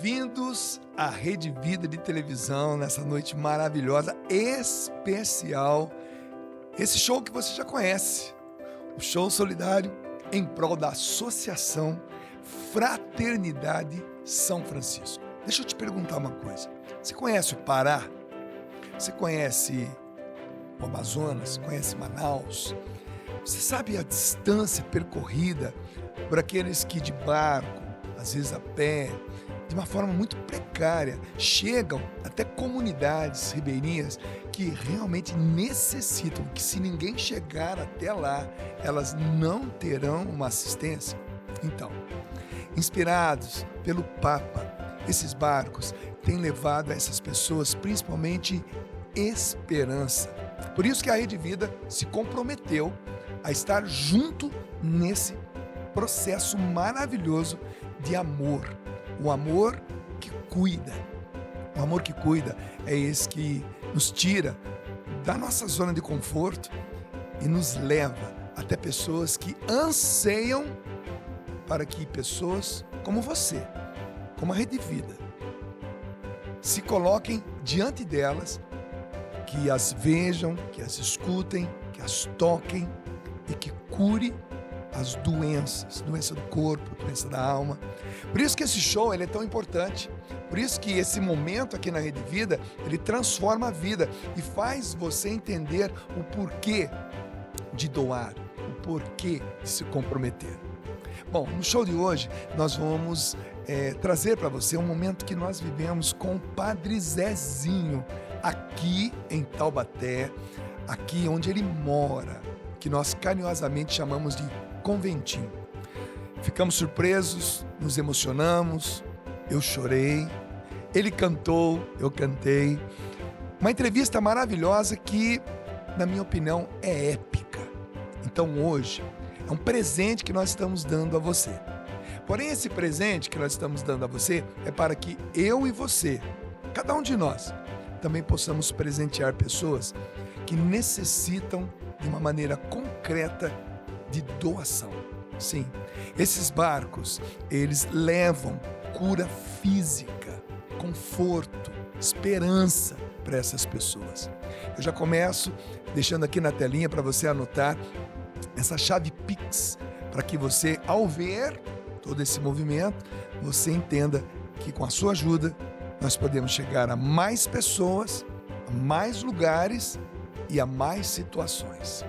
Bem-vindos à Rede Vida de Televisão, nessa noite maravilhosa, especial. Esse show que você já conhece, o show solidário em prol da Associação Fraternidade São Francisco. Deixa eu te perguntar uma coisa. Você conhece o Pará? Você conhece o Amazonas? Conhece Manaus? Você sabe a distância percorrida por aqueles que de barco, às vezes a pé, de uma forma muito precária, chegam até comunidades ribeirinhas que realmente necessitam, que se ninguém chegar até lá, elas não terão uma assistência? Então, inspirados pelo Papa, esses barcos têm levado a essas pessoas principalmente esperança. Por isso que a Rede Vida se comprometeu a estar junto nesse processo maravilhoso de amor. O amor que cuida. O amor que cuida é esse que nos tira da nossa zona de conforto e nos leva até pessoas que anseiam para que pessoas como você, como a Rede Vida, se coloquem diante delas, que as vejam, que as escutem, que as toquem e que cure as doenças, doença do corpo, doença da alma. Por isso que esse show ele é tão importante. Por isso que esse momento aqui na Rede Vida, ele transforma a vida e faz você entender o porquê de doar, o porquê de se comprometer. Bom, no show de hoje nós vamos trazer para você um momento que nós vivemos com o Padre Zezinho, aqui em Taubaté, aqui onde ele mora, que nós carinhosamente chamamos de conventinho. Ficamos surpresos, nos emocionamos, eu chorei, ele cantou, eu cantei. Uma entrevista maravilhosa que, na minha opinião, é épica. Então hoje é um presente que nós estamos dando a você. Porém, esse presente que nós estamos dando a você é para que eu e você, cada um de nós, também possamos presentear pessoas que necessitam de uma maneira concreta de doação. Sim, esses barcos, eles levam cura física, conforto, esperança para essas pessoas. Eu já começo deixando aqui na telinha para você anotar essa chave Pix, para que você, ao ver todo esse movimento, você entenda que com a sua ajuda nós podemos chegar a mais pessoas, a mais lugares e a mais situações.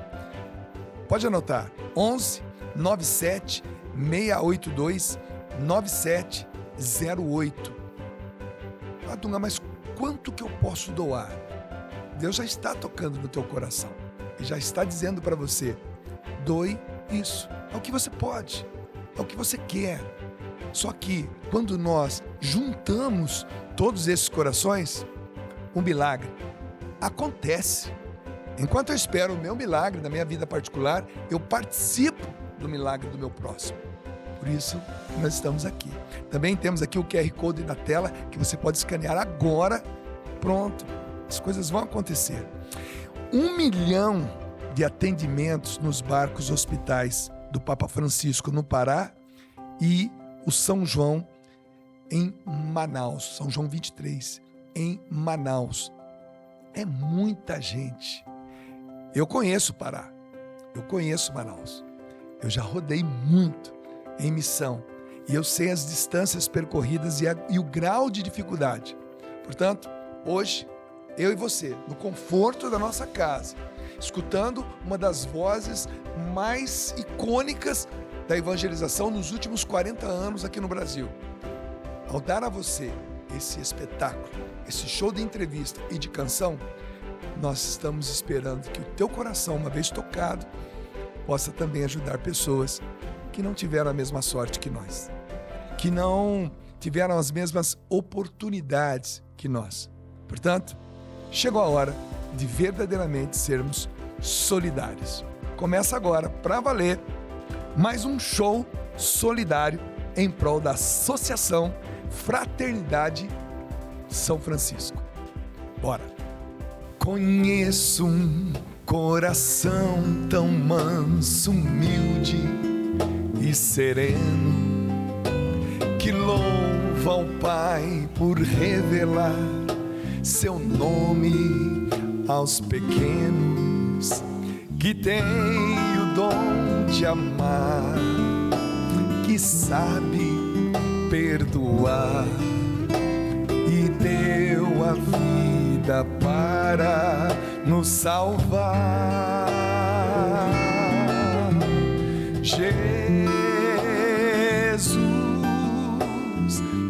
Pode anotar: 11 97 682 9708. Dunga, mas quanto que eu posso doar? Deus já está tocando no teu coração e já está dizendo para você: doe isso. É o que você pode, é o que você quer. Só que quando nós juntamos todos esses corações, um milagre acontece. Enquanto eu espero o meu milagre na minha vida particular, eu participo do milagre do meu próximo. Por isso, nós estamos aqui. Também temos aqui o QR Code na tela, que você pode escanear agora. Pronto, as coisas vão acontecer. 1 milhão de atendimentos nos barcos hospitais do Papa Francisco no Pará e o São João em Manaus, São João 23, em Manaus. É muita gente. Eu conheço o Pará, eu conheço Manaus, eu já rodei muito em missão e eu sei as distâncias percorridas e o grau de dificuldade. Portanto, hoje, eu e você, no conforto da nossa casa, escutando uma das vozes mais icônicas da evangelização nos últimos 40 anos aqui no Brasil, ao dar a você esse espetáculo, esse show de entrevista e de canção, nós estamos esperando que o teu coração, uma vez tocado, possa também ajudar pessoas que não tiveram a mesma sorte que nós, que não tiveram as mesmas oportunidades que nós. Portanto, chegou a hora de verdadeiramente sermos solidários. Começa agora, para valer, mais um show solidário em prol da Associação Fraternidade São Francisco. Bora! Conheço um coração tão manso, humilde e sereno, que louva louvo ao Pai por revelar seu nome aos pequenos, que tem o dom de amar, que sabe perdoar e deu a vida para nos salvar. Jesus,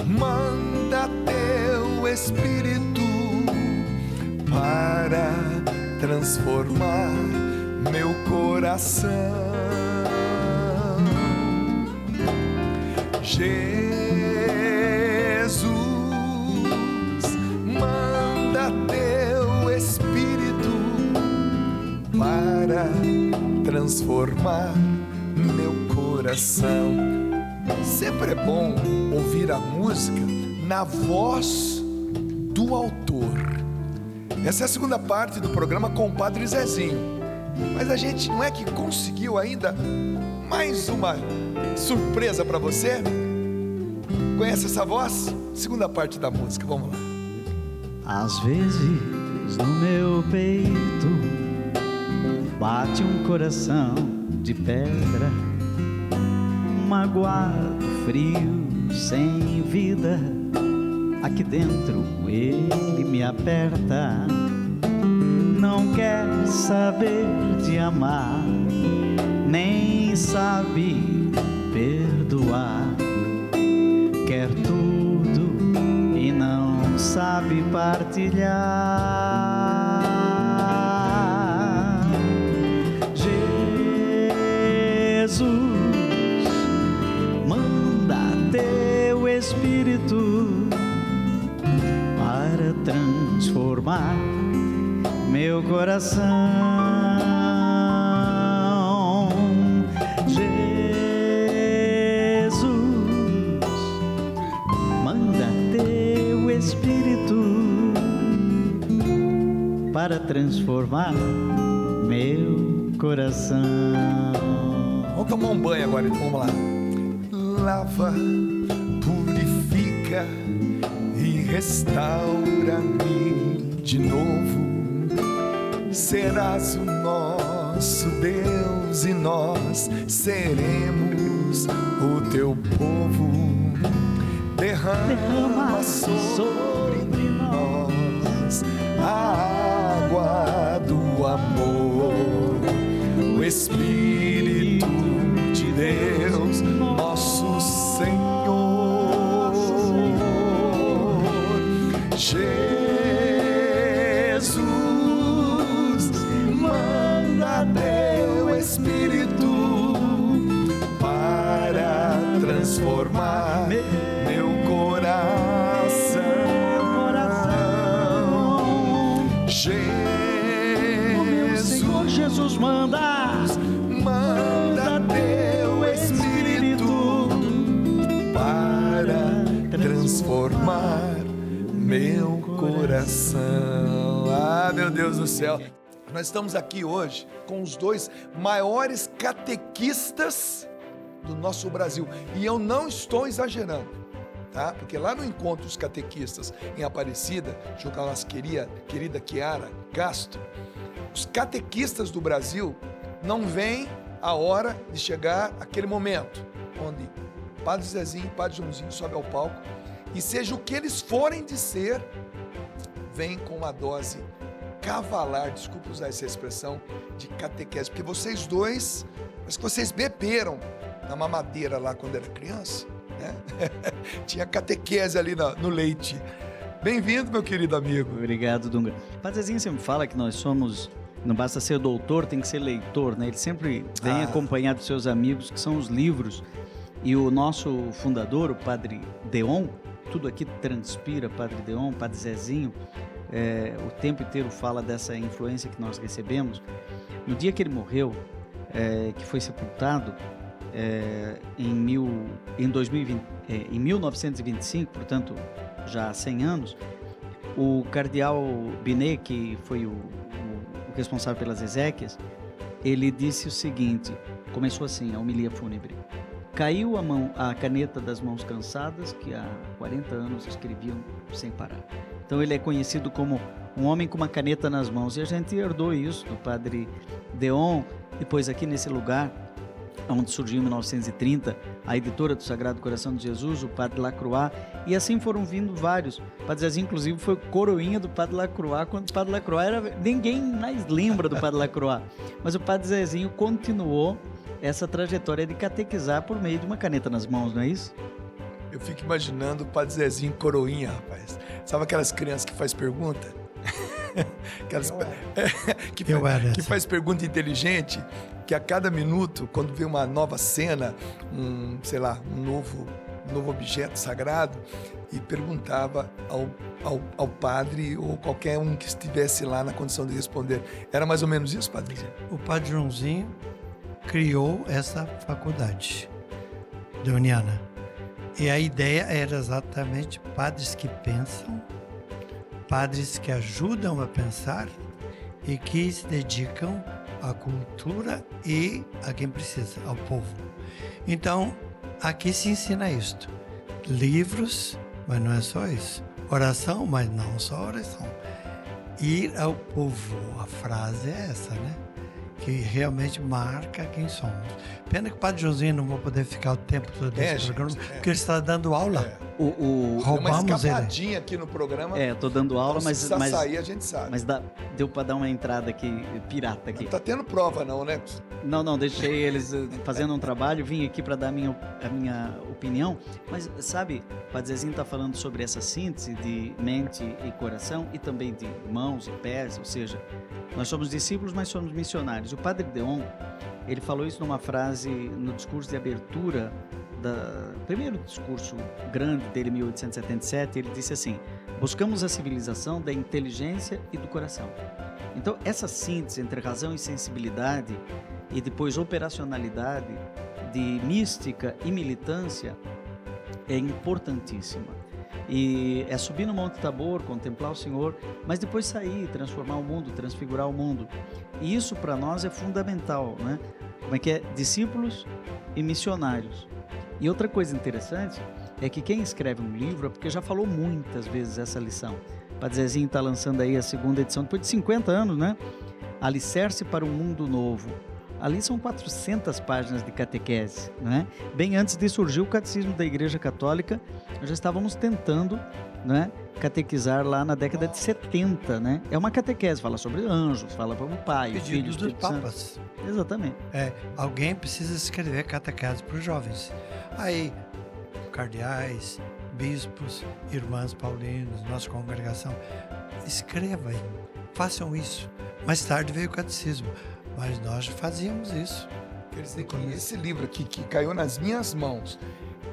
manda teu Espírito para transformar meu coração. Jesus, manda teu Espírito para transformar meu coração. Sempre é bom ouvir a música na voz do autor. Essa é a segunda parte do programa com o Padre Zezinho. Mas a gente não é que conseguiu ainda mais uma surpresa para você? Conhece essa voz? Segunda parte da música, vamos lá. Às vezes no meu peito bate um coração de pedra, magoado, frio, sem vida. Aqui dentro ele me aperta, não quer saber de amar, nem sabe perdoar. Quer tudo e não sabe partilhar. Jesus, manda teu Espírito para transformar meu coração. Jesus, manda teu Espírito para transformar meu coração. Vamos tomar um banho agora, então vamos lá. Lava, purifica e restaura-me de novo. Serás o nosso Deus e nós seremos o teu povo. Derrama sobre nós a água do amor, o Espírito de Deus, nosso Senhor. Jesus, manda teu Espírito para transformar meu coração. Jesus, manda teu Espírito para transformar meu coração. Ah, meu Deus do céu. Nós estamos aqui hoje com os dois maiores catequistas do nosso Brasil. E eu não estou exagerando, tá? Porque lá no Encontro dos Catequistas em Aparecida, junto com a nossa querida Chiara Castro, os catequistas do Brasil não veem a hora de chegar aquele momento onde Padre Zezinho e Padre Joãozinho sobem ao palco e seja o que eles forem dizer, vem com uma dose cavalar, desculpa usar essa expressão, de catequese, porque vocês dois, parece que vocês beberam na mamadeira lá quando era criança, né? Tinha catequese ali no leite. Bem-vindo, meu querido amigo. Obrigado, Dunga. Padre Zezinho sempre fala que nós somos, não basta ser doutor, tem que ser leitor, né? Ele sempre vem acompanhado dos seus amigos, que são os livros. E o nosso fundador, o Padre Deon, tudo aqui transpira, Padre Deon, Padre Zezinho, o tempo inteiro fala dessa influência que nós recebemos. No dia que ele morreu, que foi sepultado, em 1925, portanto, já há 100 anos, o cardeal Binet, que foi o responsável pelas exéquias, ele disse o seguinte, começou assim, a homilia fúnebre: caiu a caneta das mãos cansadas que há 40 anos escreviam sem parar. Então ele é conhecido como um homem com uma caneta nas mãos, e a gente herdou isso do padre Deon. Depois aqui nesse lugar, onde surgiu em 1930 a editora do Sagrado Coração de Jesus, o padre Lacroix, e assim foram vindo vários. O padre Zezinho, inclusive, foi coroinha do padre Lacroix, quando o padre Lacroix ninguém mais lembra do padre Lacroix, mas o padre Zezinho continuou essa trajetória de catequizar por meio de uma caneta nas mãos, não é isso? Eu fico imaginando o padre Zezinho coroinha, rapaz. Sabe aquelas crianças que faz pergunta? Que faz pergunta inteligente, que a cada minuto, quando vê uma nova cena, um novo objeto sagrado, e perguntava ao padre ou qualquer um que estivesse lá na condição de responder. Era mais ou menos isso, padre? O padre Joãozinho criou essa faculdade de Uniana. E a ideia era exatamente padres que pensam, padres que ajudam a pensar e que se dedicam à cultura e a quem precisa, ao povo. Então, aqui se ensina isto. Livros, mas não é só isso. Oração, mas não só oração. Ir ao povo, a frase é essa, né? Que realmente marca quem somos. Pena que o padre Joãozinho não vai poder ficar o tempo todo nesse programa, porque ele está dando aula. Roubamos uma escapadinha aqui no programa. Tô dando aula, então, mas sair, a gente sabe. Mas deu para dar uma entrada aqui, pirata aqui. Não tá tendo prova não, né? Não, deixei eles fazendo um trabalho, vim aqui para dar a minha opinião. Mas sabe, o padre Zezinho está falando sobre essa síntese de mente e coração, e também de mãos e pés, ou seja, nós somos discípulos, mas somos missionários. O padre Deon, ele falou isso numa frase no discurso de abertura primeiro discurso grande dele, em 1877, ele disse assim: buscamos a civilização da inteligência e do coração. Então, essa síntese entre razão e sensibilidade, e depois operacionalidade, de mística e militância, é importantíssima. E é subir no Monte Tabor, contemplar o Senhor, mas depois sair, transformar o mundo, transfigurar o mundo. E isso para nós é fundamental, né? Como é que é? Discípulos e missionários. E outra coisa interessante é que quem escreve um livro é porque já falou muitas vezes essa lição. O Padre Zezinho está lançando aí a segunda edição, depois de 50 anos, né? Alicerce para um Mundo Novo. Ali são 400 páginas de catequese, né? Bem antes de surgir o Catecismo da Igreja Católica, nós já estávamos tentando, né, catequizar lá na década de 70, né? É uma catequese, fala sobre anjos, fala para o Pai, o Filho, o Espírito Santo. Papas. Exatamente. Alguém precisa escrever catequese para os jovens. Aí, cardeais, bispos, irmãs paulinos, nossa congregação, escrevam, façam isso. Mais tarde veio o catecismo, mas nós fazíamos isso. Quer dizer que esse livro aqui, que caiu nas minhas mãos,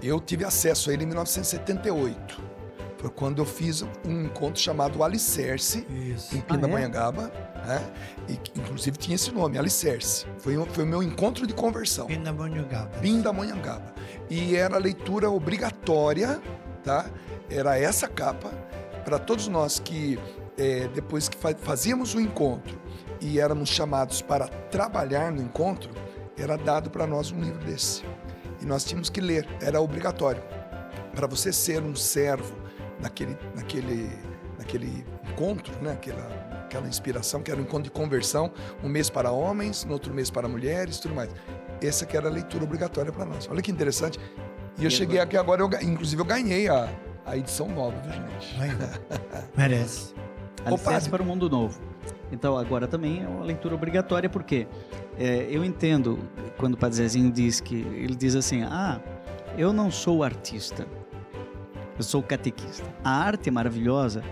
eu tive acesso a ele em 1978. Foi quando eu fiz um encontro chamado Alicerce, em Pindamonhangaba, né? E inclusive tinha esse nome, Alicerce. Foi o meu encontro de conversão. Pindamonhangaba. E era leitura obrigatória, tá? Era essa capa, para todos nós que, depois que fazíamos o encontro e éramos chamados para trabalhar no encontro, era dado para nós um livro desse. E nós tínhamos que ler, era obrigatório. Para você ser um servo naquele encontro, né? Aquela inspiração, que era um encontro de conversão, um mês para homens, no outro mês para mulheres, tudo mais. Essa que era a leitura obrigatória para nós. Olha que interessante. E eu cheguei aqui agora, inclusive eu ganhei a edição nova, viu, gente? Merece. Alicerce para o Mundo Novo. Então, agora também é uma leitura obrigatória, porque eu entendo quando o Padre Zezinho diz que, ele diz assim, eu não sou artista, eu sou catequista. A arte é maravilhosa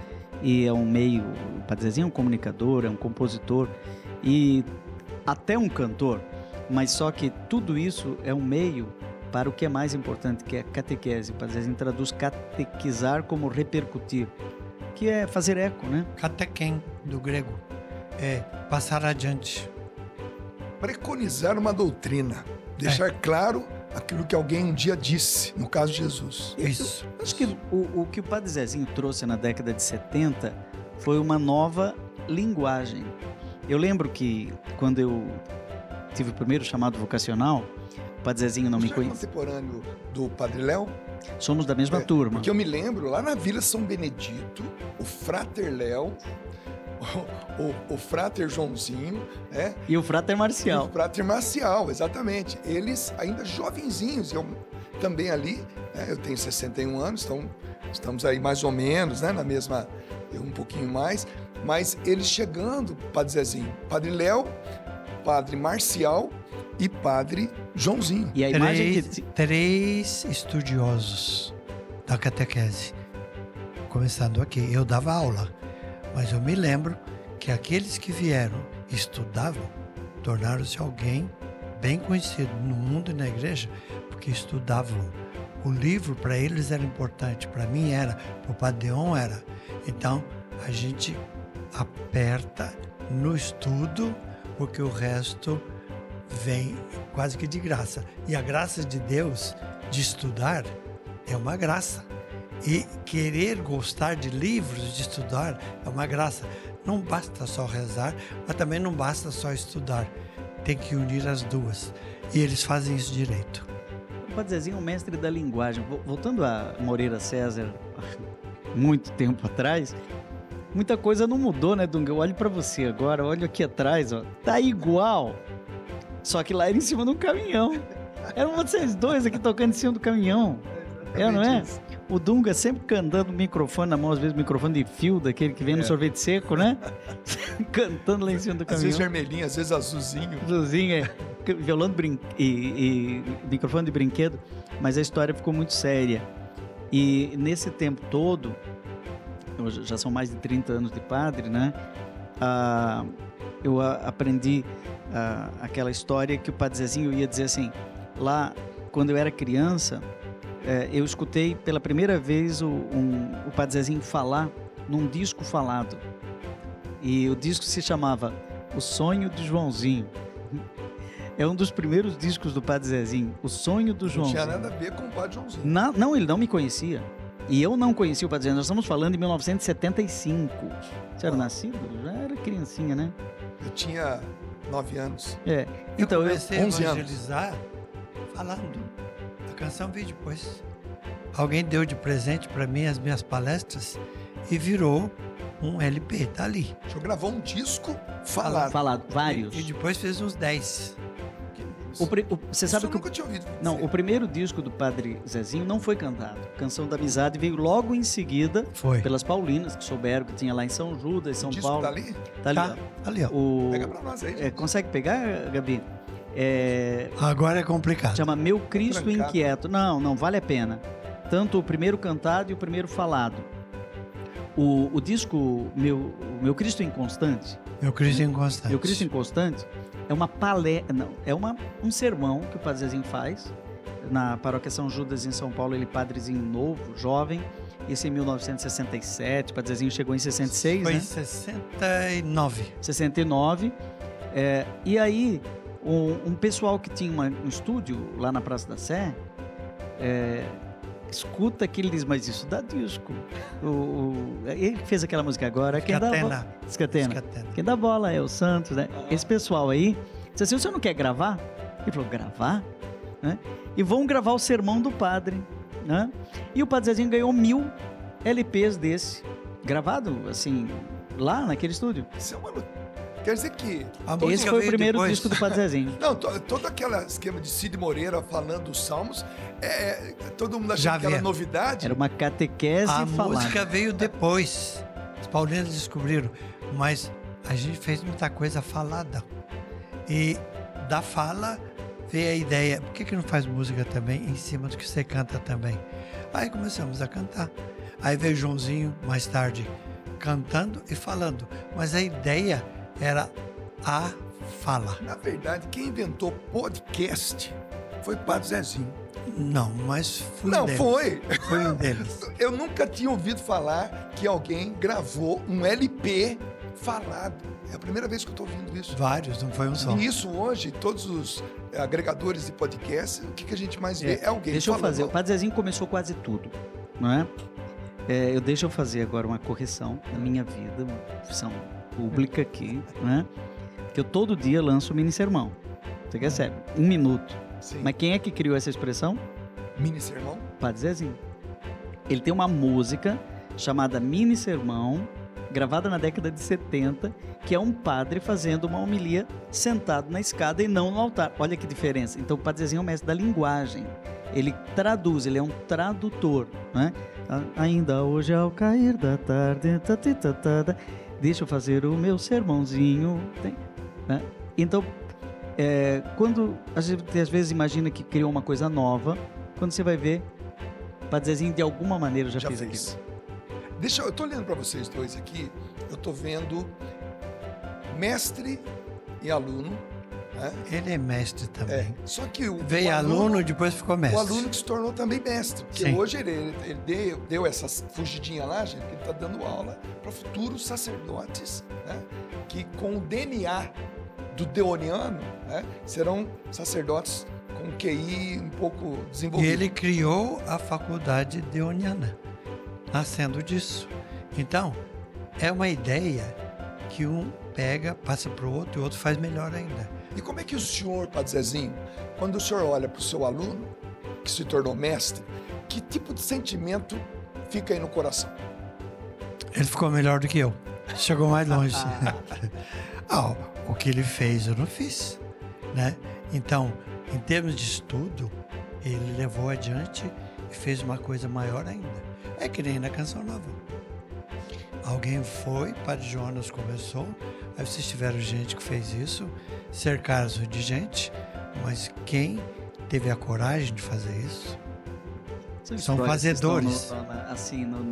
e é um meio, o Padre Zezinho é um comunicador, é um compositor e até um cantor, mas só que tudo isso é um meio para o que é mais importante, que é a catequese. O Padre Zezinho traduz catequizar como repercutir, que é fazer eco, né? Catequem, do grego, é passar adiante. Preconizar uma doutrina, deixar claro aquilo que alguém um dia disse, no caso de Jesus. Isso. Acho que o que o Padre Zezinho trouxe na década de 70 foi uma nova linguagem. Eu lembro que quando eu tive o primeiro chamado vocacional, o Padre Zezinho não me Você é conhecia. contemporâneo do Padre Léo? Somos da mesma turma. Porque eu me lembro, lá na Vila São Benedito, o Frater Léo, o Frater Joãozinho, né? E o Frater E Marcial. o Frater Marcial, exatamente. Eles ainda jovenzinhos, eu também ali, né? Eu tenho 61 anos, então estamos aí mais ou menos, né? Na mesma, eu um pouquinho mais, mas eles chegando, Padre Zezinho, Padre Léo, Padre Marcial e Padre Joãozinho. E a imagem que... Três estudiosos da catequese. Começando aqui, eu dava aula, mas eu me lembro que aqueles que vieram e estudavam tornaram-se alguém bem conhecido no mundo e na igreja, porque estudavam. O livro para eles era importante, para mim era, para o Padre Deon era. Então a gente aperta no estudo, porque o resto vem quase que de graça. E a graça de Deus de estudar é uma graça. E querer gostar de livros, de estudar, é uma graça. Não basta só rezar, mas também não basta só estudar. Tem que unir as duas. E eles fazem isso direito. O Padre Zezinho é um mestre da linguagem. Voltando a Moreira César, muito tempo atrás, muita coisa não mudou, né, Dunga? Eu olho pra você agora, olho aqui atrás, ó, tá igual. Só que lá era em cima de um caminhão. Eram vocês dois aqui tocando em cima do caminhão. Não é? O Dunga sempre cantando o microfone na mão, às vezes microfone de fio, daquele que vem no sorvete seco, né? Cantando lá em cima do Às caminhão. vezes vermelhinho, às vezes azulzinho. Azulzinho, violão e microfone de brinquedo, mas a história ficou muito séria. E nesse tempo todo, já são mais de 30 anos de padre, né? Eu aprendi aquela história que o Padre Zezinho ia dizer assim, lá quando eu era criança, eu escutei pela primeira vez o Padre Zezinho falar num disco falado. E o disco se chamava O Sonho do Joãozinho. É um dos primeiros discos do Padre Zezinho, O Sonho do Joãozinho. Não tinha nada a ver com o Padre Joãozinho. Não, ele não me conhecia. E eu não conhecia o Padre Zezinho. Nós estamos falando de 1975. Você era nascido? Já era criancinha, né? Eu tinha 9 anos. Então, eu comecei a 11 anos. evangelizar falando. A canção veio depois. Alguém deu de presente para mim as minhas palestras e virou um LP, tá ali. O senhor gravou um disco falado. Vários. E depois fez uns 10. Você sabe eu que nunca tinha ouvido. não, o primeiro disco do Padre Zezinho não foi cantado. Canção da Amizade veio logo em seguida Foi. pelas Paulinas, que souberam que tinha lá em São Judas, São O disco Paulo. tá ali? Tá ali. Tá ali, ó. Pega pra nós aí. gente. Consegue pegar, Gabi? Agora é complicado. Chama Meu Cristo Trancado. Inquieto. Não vale a pena. Tanto o primeiro cantado e o primeiro falado. O disco Meu Cristo Inconstante. Meu Cristo Inconstante. Meu Cristo Inconstante é uma um sermão que o Padre Zezinho faz na Paróquia São Judas em São Paulo. Ele padrezinho novo, jovem. Esse em 1967. O Padre Zezinho chegou em 66, Foi né? em 69. 69. E aí um pessoal que tinha um estúdio lá na Praça da Sé escuta aquilo e diz, mas isso dá disco. Ele fez aquela música agora. Escatena. Escatena. Quem dá bola é o Santos, né? Esse pessoal aí disse assim, o senhor não quer gravar? Ele falou, gravar? Né? E vão gravar o sermão do padre, né? E o Padre Zezinho ganhou 1000 LPs desse, gravado assim, lá naquele estúdio. Isso é uma... Quer dizer que... A Esse música foi o veio primeiro depois. disco do Padre Zezinho. Não, todo aquele esquema de Cid Moreira falando os salmos, todo mundo Já achava que era havia. novidade. Era uma catequese A falada. música veio depois. Os paulinos descobriram. Mas a gente fez muita coisa falada. E da fala veio a ideia, por que não faz música também em cima do que você canta também? Aí começamos a cantar. Aí veio Joãozinho, mais tarde, cantando e falando. Mas a ideia era a fala. Na verdade, quem inventou podcast foi o Padre Zezinho. Não, mas foi Não, um deles. foi. Foi um deles. Eu nunca tinha ouvido falar que alguém gravou um LP falado. É a primeira vez que eu estou ouvindo isso. Vários, não foi um só. E isso hoje, todos os agregadores de podcast, o que a gente mais vê é alguém Deixa eu falando. fazer. O Padre Zezinho começou quase tudo, não é? Deixa eu fazer agora uma correção na minha vida, uma profissão pública aqui, né? Que eu todo dia lanço um mini sermão. Você recebe 1 minuto. Sim. Mas quem é que criou essa expressão? Mini sermão? Padre Zezinho. Ele tem uma música chamada Mini Sermão, gravada na década de 70, que é um padre fazendo uma homilia sentado na escada e não no altar. Olha que diferença. Então o Padre Zezinho é o mestre da linguagem. Ele traduz, ele é um tradutor, né? Ainda hoje ao cair da tarde, deixa eu fazer o meu sermãozinho, né? Então, quando a gente às vezes imagina que criou uma coisa nova, quando você vai ver, o Padre Zezinho de alguma maneira já fez aquilo. Eu tô olhando para vocês dois aqui, eu tô vendo mestre e aluno, né? Ele é mestre também. Só que veio aluno, depois ficou mestre. O aluno que se tornou também mestre. Porque Sim. hoje ele deu essa fugidinha lá, gente, que ele está dando aula para futuros sacerdotes, né? Que com o DNA do deoniano, né, serão sacerdotes com QI um pouco E desenvolvido. ele criou a faculdade deoniana, nascendo disso. Então, é uma ideia que um pega, passa para o outro e o outro faz melhor ainda. E como é que o senhor, Padre Zezinho, quando o senhor olha para o seu aluno, que se tornou mestre, que tipo de sentimento fica aí no coração? Ele ficou melhor do que eu. Chegou mais longe. O que ele fez, eu não fiz, né? Então, em termos de estudo, ele levou adiante e fez uma coisa maior ainda. É que nem na Canção Nova. Alguém foi, Padre Jonas começou, aí vocês tiveram gente que fez isso, cercaram-se de gente, mas quem teve a coragem de fazer isso? São fazedores.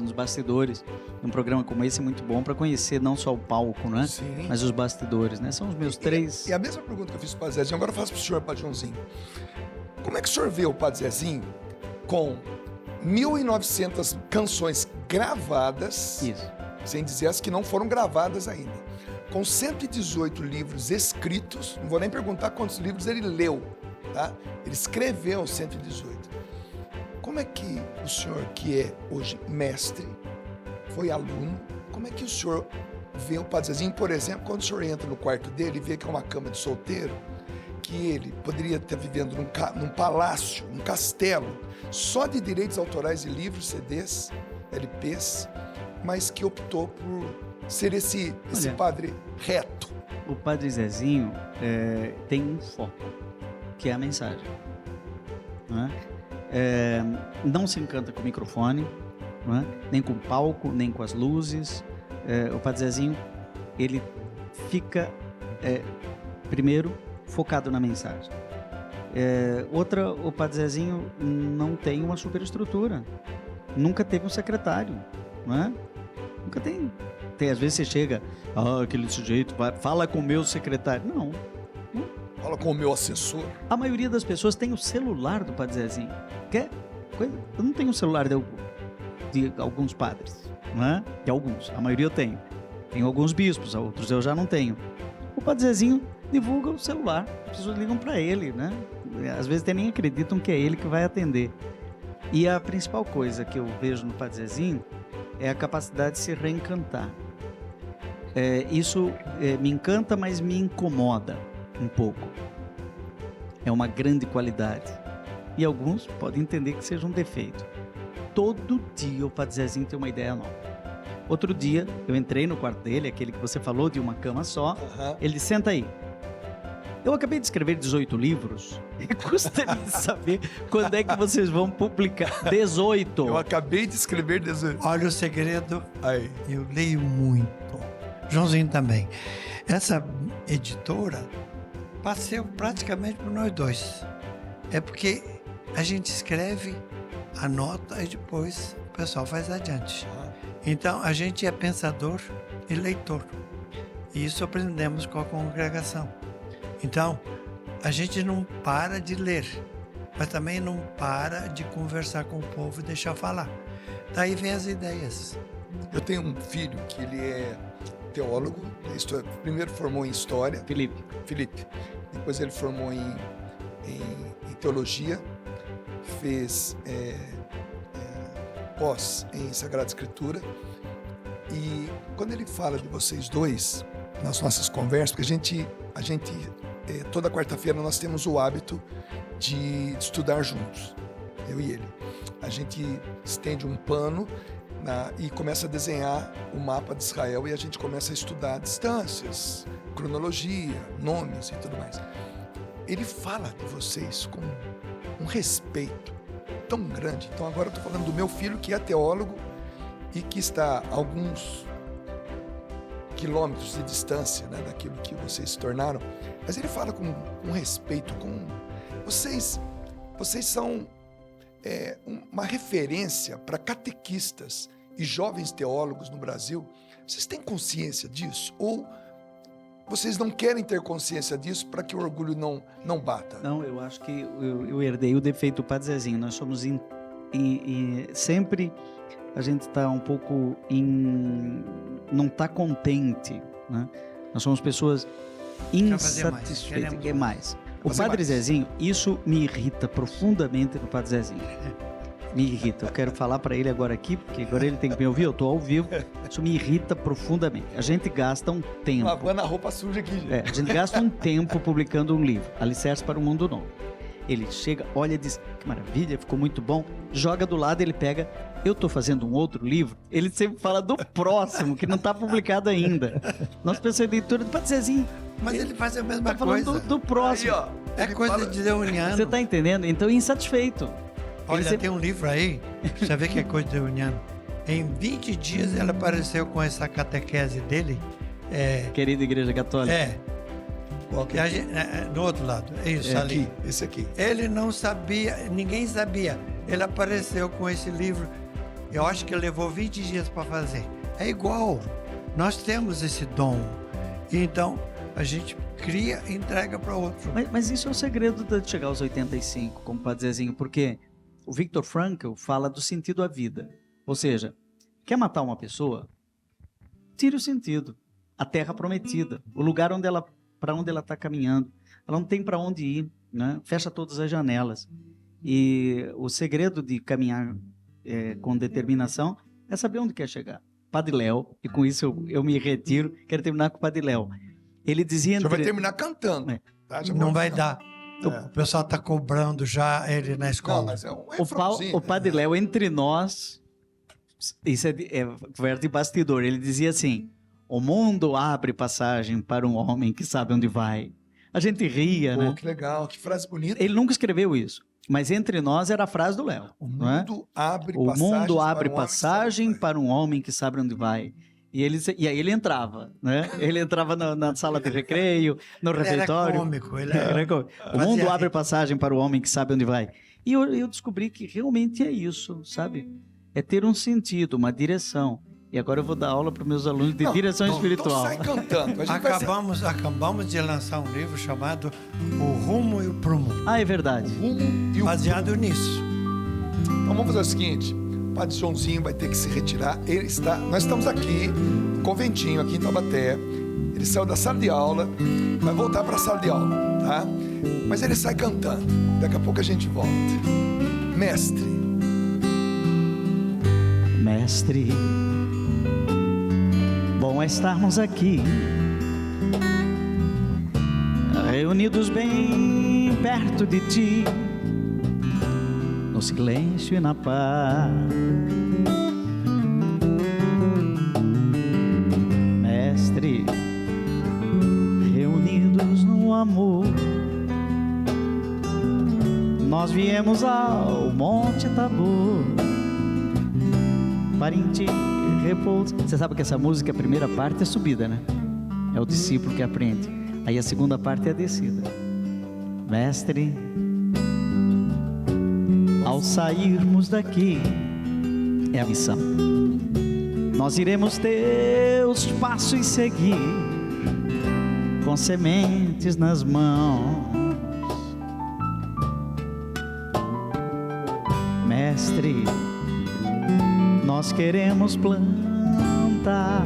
Nos bastidores. Um programa como esse é muito bom para conhecer não só o palco, né? Sim. Mas os bastidores, né? São os meus três... E a mesma pergunta que eu fiz para o Padre Zezinho, agora eu faço para o senhor, Padre Joãozinho. Como é que o senhor vê o Padre Zezinho com 1.900 canções gravadas, Isso. sem dizer as que não foram gravadas ainda, com 118 livros escritos, não vou nem perguntar quantos livros ele leu, tá? Ele escreveu 118. Como é que o senhor, que é hoje mestre, foi aluno, como é que o senhor vê o Padre Zezinho, por exemplo, quando o senhor entra no quarto dele e vê que é uma cama de solteiro, que ele poderia estar vivendo num palácio, num castelo, só de direitos autorais de livros, CDs, LPs, mas que optou por ser esse padre reto. O Padre Zezinho tem um foco, que é a mensagem. Né? Não se encanta com o microfone, não é? Nem com o palco, nem com as luzes. O Padre Zezinho, ele fica, primeiro, focado na mensagem. O Padre Zezinho não tem uma superestrutura. Nunca teve um secretário, não é? Nunca tem. Às vezes você chega, aquele sujeito fala com o meu secretário. Não. Fala com o meu assessor. A maioria das pessoas tem o celular do Padre Zezinho. Quer coisa? Eu não tenho o celular de alguns padres, não é? De alguns. A maioria eu tenho. Tenho alguns bispos, outros eu já não tenho. O Padre Zezinho divulga o celular. As pessoas ligam para ele, né? Às vezes até nem acreditam que é ele que vai atender. E a principal coisa que eu vejo no Padre Zezinho é a capacidade de se reencantar. Isso me encanta, mas me incomoda um pouco. É uma grande qualidade. E alguns podem entender que seja um defeito. Todo dia o Padre Zezinho tem uma ideia nova. Outro dia, eu entrei no quarto dele, aquele que você falou, de uma cama só. Ele disse, senta aí. Eu acabei de escrever 18 livros e gostaria de saber quando é que vocês vão publicar. 18. Eu acabei de escrever 18. Olha o segredo. Aí. Eu leio muito. Joãozinho também. Essa editora passou praticamente por nós dois. É porque a gente escreve, anota e depois o pessoal faz adiante. Então, a gente é pensador e leitor. E isso aprendemos com a congregação. Então, a gente não para de ler, mas também não para de conversar com o povo e deixar falar. Daí vem as ideias. Eu tenho um filho que ele é teólogo, primeiro formou em História. Felipe. Depois ele formou em Teologia, fez pós em Sagrada Escritura. E quando ele fala de vocês dois, nas nossas conversas, porque a gente toda quarta-feira nós temos o hábito de estudar juntos, eu e ele. A gente estende um pano e começa a desenhar o mapa de Israel e a gente começa a estudar distâncias, cronologia, nomes e tudo mais. Ele fala de vocês com um respeito tão grande. Então agora eu estou falando do meu filho, que é teólogo e que está a alguns quilômetros de distância, né, daquilo que vocês se tornaram, mas ele fala com um respeito, vocês são uma referência para catequistas e jovens teólogos no Brasil. Vocês têm consciência disso? Ou vocês não querem ter consciência disso para que o orgulho não bata? Não, eu acho que eu herdei o defeito do Padre Zezinho. Nós somos sempre a gente está um pouco não está contente, né? Nós somos pessoas insatisfeitas. Quer mais. O Padre Zezinho, isso me irrita profundamente no Padre Zezinho. Me irrita. Eu quero falar para ele agora aqui, porque agora ele tem que me ouvir, eu estou ao vivo. Isso me irrita profundamente. A gente gasta um tempo. Lavando a roupa suja aqui, gente. A gente gasta um tempo publicando um livro, Alicerce para o Mundo Novo. Ele chega, olha, diz, que maravilha, ficou muito bom. Joga do lado, ele pega, eu estou fazendo um outro livro. Ele sempre fala do próximo, que não está publicado ainda. Nossa pessoa de leitura do Padre Zezinho. Mas ele faz a mesma coisa. Falando do próximo. Aí, ó, é coisa de leoniano. Você está entendendo? Então, insatisfeito. Olha, tem um livro aí, você vê que é coisa de leoniano. Em 20 dias ele apareceu com essa catequese dele. Querida Igreja Católica. No outro lado, é isso ali. Aqui, esse aqui. Ele não sabia, ninguém sabia. Ele apareceu com esse livro. Eu acho que ele levou 20 dias para fazer. É igual. Nós temos esse dom. Então, a gente cria e entrega para outro. Mas isso é o segredo de chegar aos 85, como o Padre Zezinho, porque o Viktor Frankl fala do sentido à vida. Ou seja, quer matar uma pessoa? Tire o sentido. A terra prometida, o lugar para onde ela está caminhando. Ela não tem para onde ir, né? Fecha todas as janelas. E o segredo de caminhar com determinação é saber onde quer chegar. Padre Léo, e com isso eu me retiro, quero terminar com o Padre Léo. Ele dizia... Já vai terminar cantando. Tá? Não vai dar. O pessoal está cobrando já ele na escola. Não, mas o Padre Léo, entre nós, isso é conversa de bastidor, ele dizia assim: o mundo abre passagem para um homem que sabe onde vai. A gente ria, né? Que legal, que frase bonita. Ele nunca escreveu isso, mas entre nós era a frase do Léo. O mundo abre passagem para um homem que sabe onde vai. E aí ele entrava, né? Ele entrava na sala de recreio, no refeitório. Era cômico. O mundo abre passagem para o homem que sabe onde vai. E eu descobri que realmente é isso, sabe? É ter um sentido, uma direção. E agora eu vou dar aula para os meus alunos de direção espiritual. Sai cantando. Acabamos de lançar um livro chamado O Rumo e o Prumo. Ah, é verdade. Baseado nisso. Então vamos fazer o seguinte: o Padre Joãozinho vai ter que se retirar. Nós estamos aqui, no conventinho, aqui em Taubaté. Ele saiu da sala de aula, vai voltar para a sala de aula, tá? Mas ele sai cantando. Daqui a pouco a gente volta. Mestre, bom é estarmos aqui, reunidos bem perto de ti, no silêncio e na paz. Mestre, reunidos no amor, nós viemos ao Monte Tabor para em ti repouso. Você sabe que essa música, a primeira parte é subida, né? É o discípulo que aprende. Aí a segunda parte é a descida. Mestre, ao sairmos daqui, é a missão. Nós iremos teus passos seguir, com sementes nas mãos. Mestre, nós queremos plantar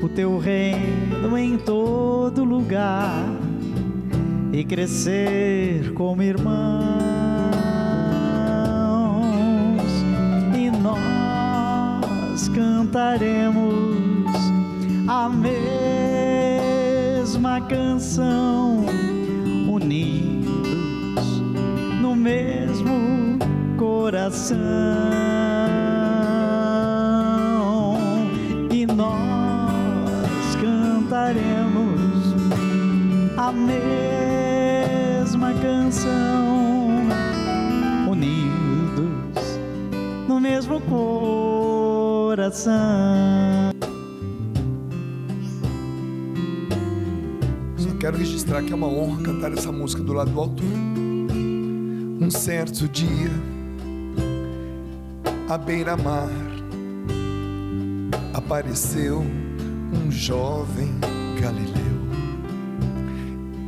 o teu reino em todo lugar e crescer como irmãos. E nós cantaremos a mesma canção, unidos mesmo coração, e nós cantaremos a mesma canção, unidos no mesmo coração. Só quero registrar que é uma honra cantar essa música do lado do autor. Um certo dia, à beira-mar, apareceu um jovem galileu.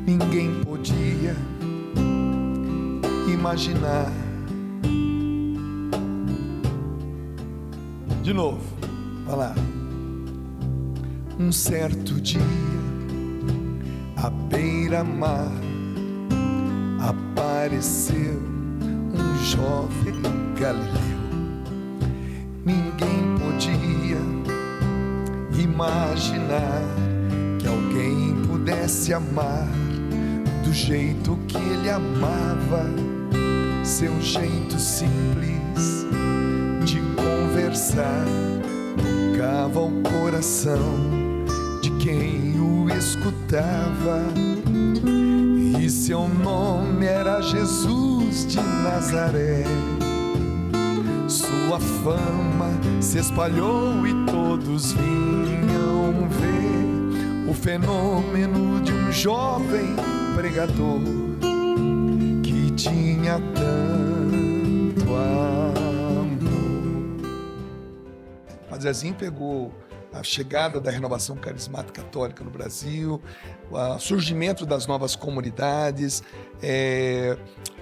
Ninguém podia imaginar. De novo, vai lá. Um certo dia, à beira-mar, apareceu um jovem galileu. Ninguém podia imaginar que alguém pudesse amar do jeito que ele amava, seu jeito simples de conversar tocava o coração de quem o escutava. E seu nome era Jesus de Nazaré. Sua fama se espalhou e todos vinham ver o fenômeno de um jovem pregador que tinha tanto amor. Padre Zezinho pegou a chegada da renovação carismática católica no Brasil, o surgimento das novas comunidades,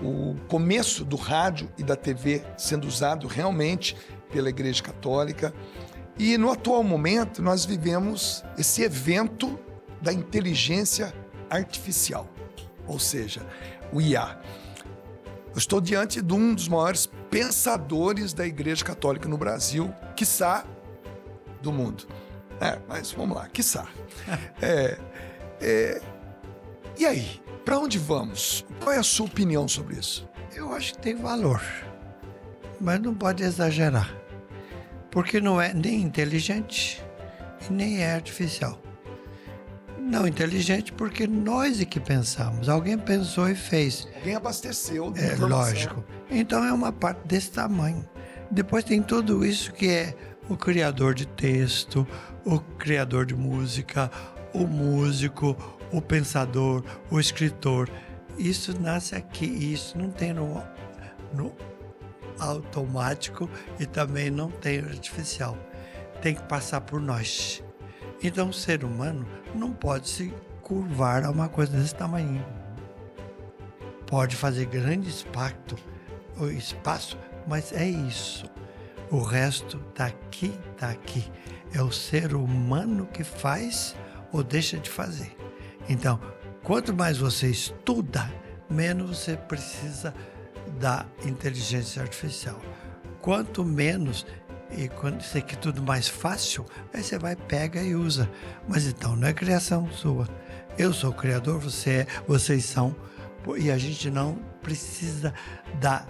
o começo do rádio e da TV sendo usado realmente pela Igreja Católica. E no atual momento nós vivemos esse evento da inteligência artificial, ou seja, o IA. Eu estou diante de um dos maiores pensadores da Igreja Católica no Brasil, quiçá do mundo. Mas vamos lá, quiçá. E aí, para onde vamos? Qual é a sua opinião sobre isso? Eu acho que tem valor, mas não pode exagerar, porque não é nem inteligente e nem é artificial. Não inteligente porque nós é que pensamos, alguém pensou e fez. Alguém abasteceu. É lógico. Então é uma parte desse tamanho. Depois tem tudo isso que é o criador de texto, o criador de música, o músico, o pensador, o escritor. Isso nasce aqui, isso não tem no automático e também não tem no artificial. Tem que passar por nós. Então o ser humano não pode se curvar a uma coisa desse tamanho. Pode fazer grande espaço, mas é isso. O resto tá aqui, tá aqui. É o ser humano que faz ou deixa de fazer. Então, quanto mais você estuda, menos você precisa da inteligência artificial. Quanto menos, e quando você quer tudo mais fácil, aí você vai, pega e usa. Mas então, não é criação sua. Eu sou o criador, vocês são, e a gente não precisa da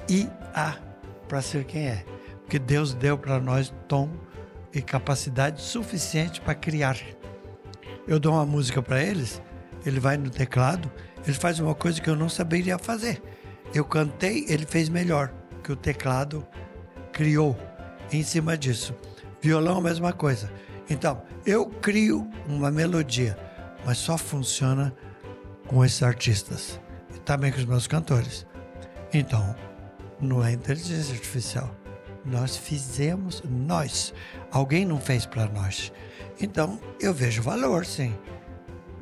IA para ser quem é. Porque Deus deu para nós tom e capacidade suficiente para criar. Eu dou uma música para eles, ele vai no teclado, ele faz uma coisa que eu não saberia fazer. Eu cantei, ele fez melhor que o teclado criou em cima disso. Violão, a mesma coisa. Então, eu crio uma melodia, mas só funciona com esses artistas e também com os meus cantores. Então, não é inteligência artificial. Nós fizemos, alguém não fez para nós. Então, eu vejo valor, sim,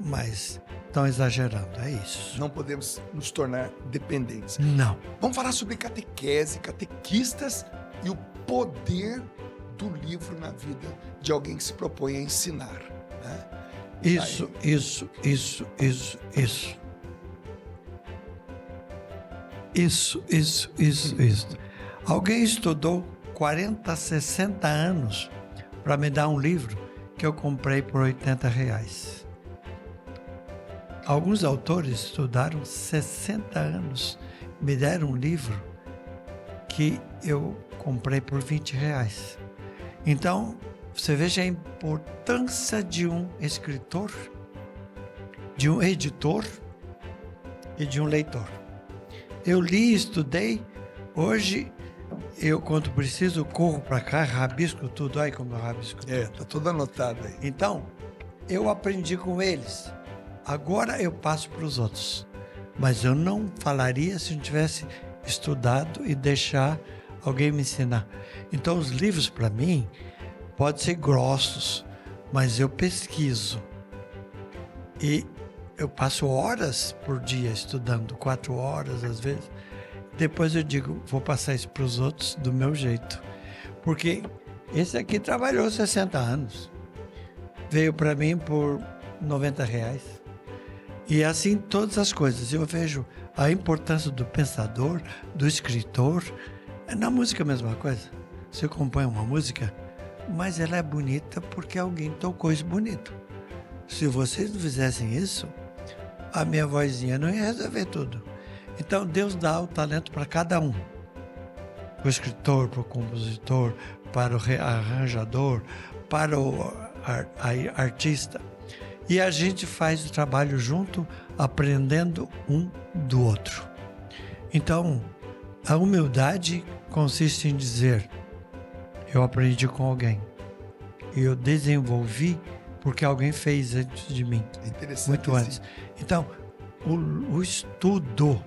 mas estão exagerando, é isso. Não podemos nos tornar dependentes. Não. Vamos falar sobre catequese, catequistas e o poder do livro na vida de alguém que se propõe a ensinar, né? Isso. Alguém estudou 40, 60 anos para me dar um livro que eu comprei por R$80. Alguns autores estudaram 60 anos me deram um livro que eu comprei por R$20. Então, você veja a importância de um escritor, de um editor e de um leitor. Eu li, estudei, hoje eu, quando preciso, corro para cá, rabisco tudo, olha como eu rabisco tudo. Tá tudo anotado aí. Então, eu aprendi com eles, agora eu passo para os outros, mas eu não falaria se não tivesse estudado e deixar alguém me ensinar. Então, os livros, para mim, podem ser grossos, mas eu pesquiso. E eu passo horas por dia estudando, 4 horas às vezes. Depois eu digo, vou passar isso para os outros do meu jeito. Porque esse aqui trabalhou 60 anos. Veio para mim por R$90. E assim todas as coisas. Eu vejo a importância do pensador, do escritor. Na música a mesma coisa. Você compõe uma música, mas ela é bonita porque alguém tocou isso bonito. Se vocês não fizessem isso, a minha vozinha não ia resolver tudo. Então Deus dá o talento para cada um. Para o escritor, para o compositor, para o arranjador, para o artista. E a gente faz o trabalho junto, aprendendo um do outro. Então, a humildade consiste em dizer, eu aprendi com alguém. E eu desenvolvi porque alguém fez antes de mim. Interessante. Muito antes. Então, o estudo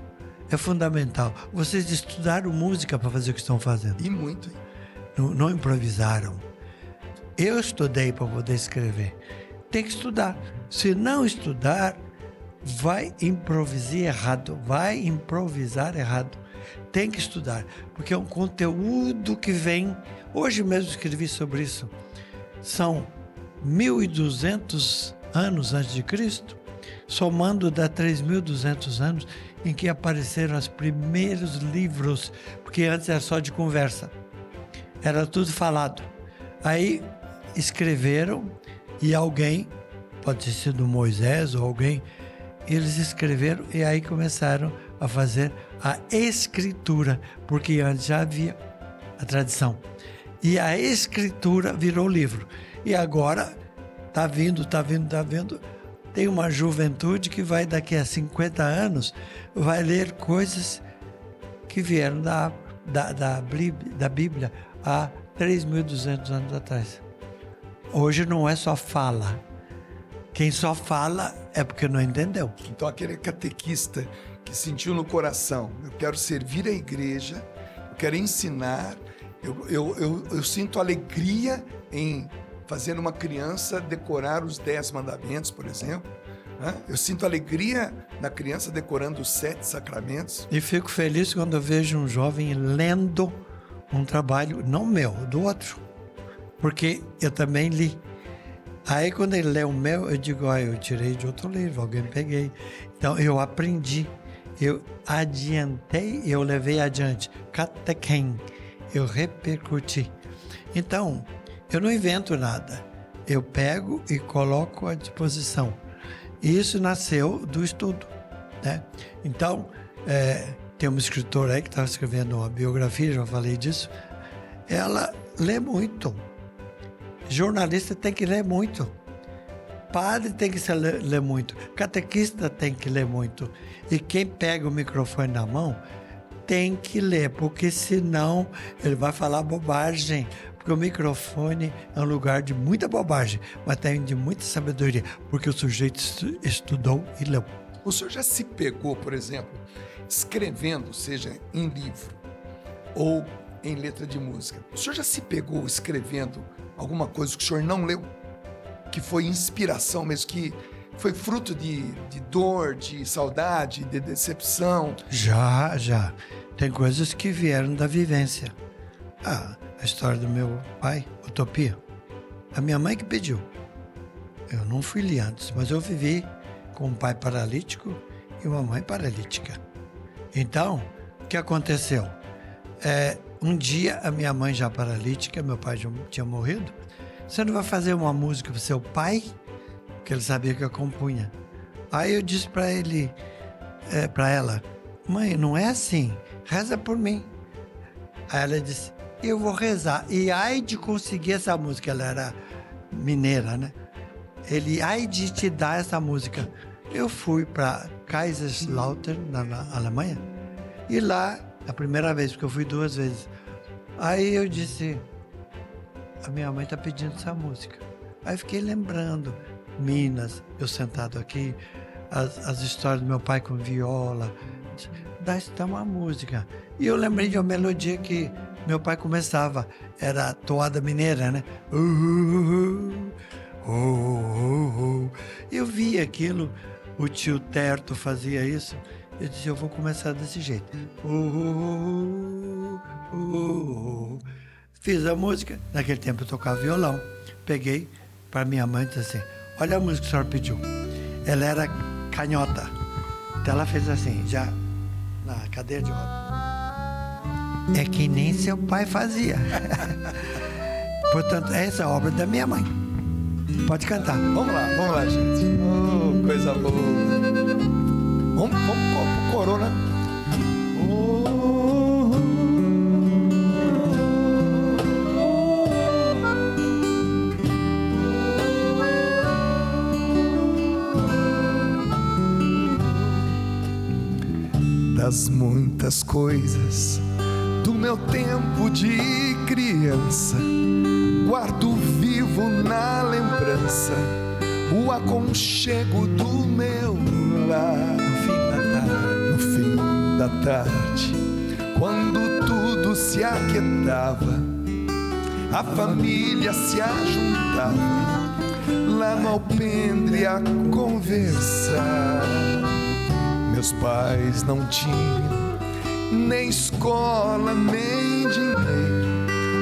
é fundamental. Vocês estudaram música para fazer o que estão fazendo. E muito. Não improvisaram. Eu estudei para poder escrever. Tem que estudar. Se não estudar, vai improvisar errado. Tem que estudar, porque é um conteúdo que vem. Hoje mesmo escrevi sobre isso. São 1.200 anos antes de Cristo, somando dá 3.200 anos em que apareceram os primeiros livros, porque antes era só de conversa, era tudo falado. Aí escreveram e alguém, pode ter sido Moisés ou alguém, eles escreveram e aí começaram a fazer a escritura, porque antes já havia a tradição. E a escritura virou livro. E agora está vindo. Tem uma juventude que vai daqui a 50 anos, vai ler coisas que vieram da Bíblia há 3.200 anos atrás. Hoje não é só fala. Quem só fala é porque não entendeu. Então aquele catequista que sentiu no coração, eu quero servir a igreja, eu quero ensinar, eu sinto alegria em fazer uma criança decorar os 10 mandamentos, por exemplo. Eu sinto alegria na criança decorando os 7 sacramentos. E fico feliz quando eu vejo um jovem lendo um trabalho, não meu, do outro. Porque eu também li. Aí quando ele lê o meu, eu digo, eu tirei de outro livro, alguém peguei. Então eu aprendi, eu adiantei, eu levei adiante. Catequem, eu repercuti. Então, eu não invento nada. Eu pego e coloco à disposição. E isso nasceu do estudo, né? Então, tem uma escritora aí que estava escrevendo uma biografia, já falei disso. Ela lê muito. Jornalista tem que ler muito. Padre tem que ler muito. Catequista tem que ler muito. E quem pega o microfone na mão tem que ler, porque senão ele vai falar bobagem. Porque o microfone é um lugar de muita bobagem, mas também de muita sabedoria, porque o sujeito estudou e leu. O senhor já se pegou, por exemplo, escrevendo, seja em livro ou em letra de música. O senhor já se pegou escrevendo alguma coisa que o senhor não leu? Que foi inspiração mesmo, que foi fruto de dor, de saudade, de decepção? Já. Tem coisas que vieram da vivência. A história do meu pai, Utopia. A minha mãe que pediu. Eu não fui li antes, mas eu vivi com um pai paralítico e uma mãe paralítica. Então, o que aconteceu? Um dia, a minha mãe já paralítica, meu pai já tinha morrido. Você não vai fazer uma música para o seu pai? Porque ele sabia que eu compunha. Aí eu disse para ela, mãe, não é assim, reza por mim. Aí ela disse, eu vou rezar. E ai de conseguir essa música, ela era mineira, né? Ai de te dar essa música. Eu fui para Kaiserslautern, na Alemanha, e lá, a primeira vez, porque eu fui 2 vezes, aí eu disse, a minha mãe está pedindo essa música. Aí fiquei lembrando, Minas, eu sentado aqui, as histórias do meu pai com viola, dá uma música. E eu lembrei de uma melodia que meu pai começava, era a toada mineira, né? Eu vi aquilo, o tio Terto fazia isso, eu disse, eu vou começar desse jeito. Fiz a música, naquele tempo eu tocava violão, peguei para minha mãe e disse assim, olha a música que a senhora pediu. Ela era canhota, então ela fez assim, já na cadeira de roda. É que nem seu pai fazia. Portanto, essa é a obra da minha mãe. Pode cantar. Vamos lá, gente. Oh, coisa boa. Vamos pro Corona. Das muitas coisas do meu tempo de criança, guardo vivo na lembrança o aconchego do meu lar. No fim da tarde, quando tudo se aquietava, a família se ajuntava lá no alpendre a conversar. Meus pais não tinham nem escola, nem dinheiro.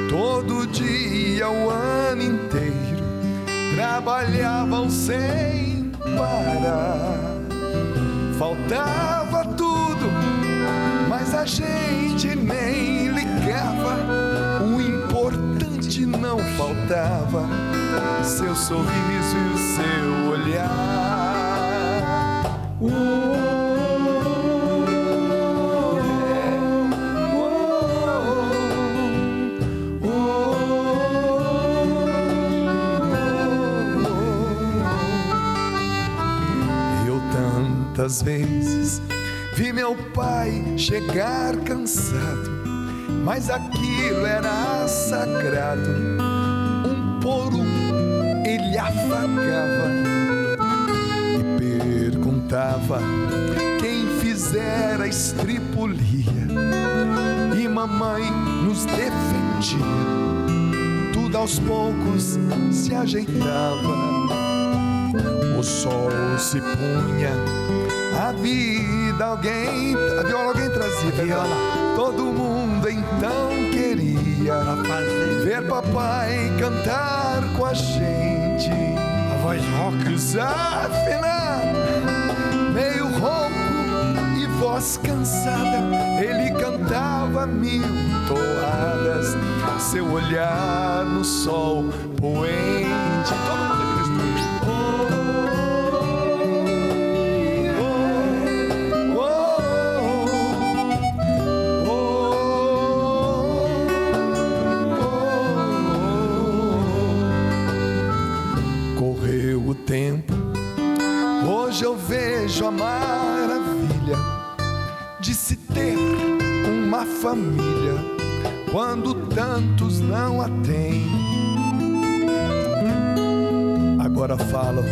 Todo dia, o ano inteiro, trabalhavam sem parar. Faltava tudo, mas a gente nem ligava. O importante não faltava, seu sorriso e o seu olhar. Tantas vezes vi meu pai chegar cansado, mas aquilo era sagrado. Um por um ele afagava e perguntava quem fizera a estripulia, e mamãe nos defendia. Tudo aos poucos se ajeitava. O sol se punha, a viola alguém trazia, viola. Todo mundo então queria ver papai cantar com a gente. A voz rouca, desafinado, meio rouco e voz cansada, ele cantava 1000 toadas, seu olhar no sol poente. Todo mundo tempo, hoje eu vejo a maravilha de se ter uma família quando tantos não a têm. Agora falam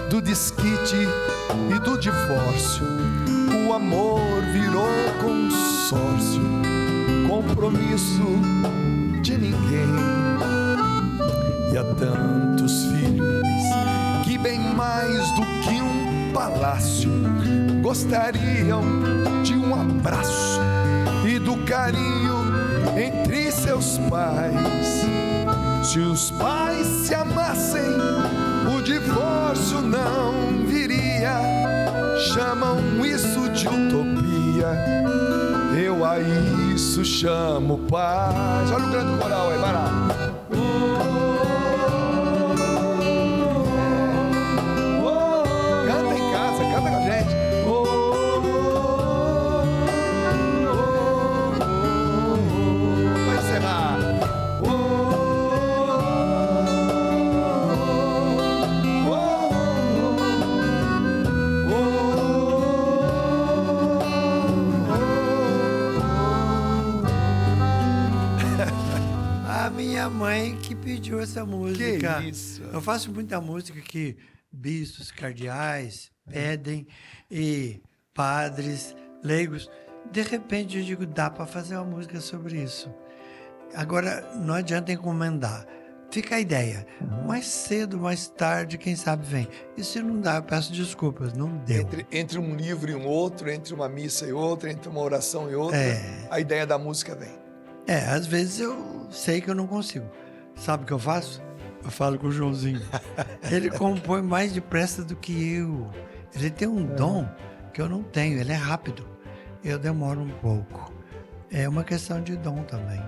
do desquite e do divórcio, o amor virou consórcio, compromisso de ninguém. E há tantos filhos que bem mais do que um palácio gostariam de um abraço e do carinho entre seus pais. Se os pais se amassem, o divórcio não viria. Chamam isso de utopia, eu a isso chamo paz. Olha o grande coral aí, barato. Canta em casa, canta com a gente. mãe que pediu essa música. Que isso? Eu faço muita música que bispos, cardeais pedem e padres, leigos. De repente eu digo, dá para fazer uma música sobre isso. Agora, não adianta encomendar. Fica a ideia. Mais cedo, mais tarde, quem sabe vem. E se não dá, eu peço desculpas. Não deu. Entre um livro e um outro, entre uma missa e outra, entre uma oração e outra, a ideia da música vem. Às vezes eu sei que eu não consigo. Sabe o que eu faço? Eu falo com o Joãozinho. Ele compõe mais depressa do que eu. Ele tem um dom que eu não tenho. Ele é rápido. Eu demoro um pouco. É uma questão de dom também.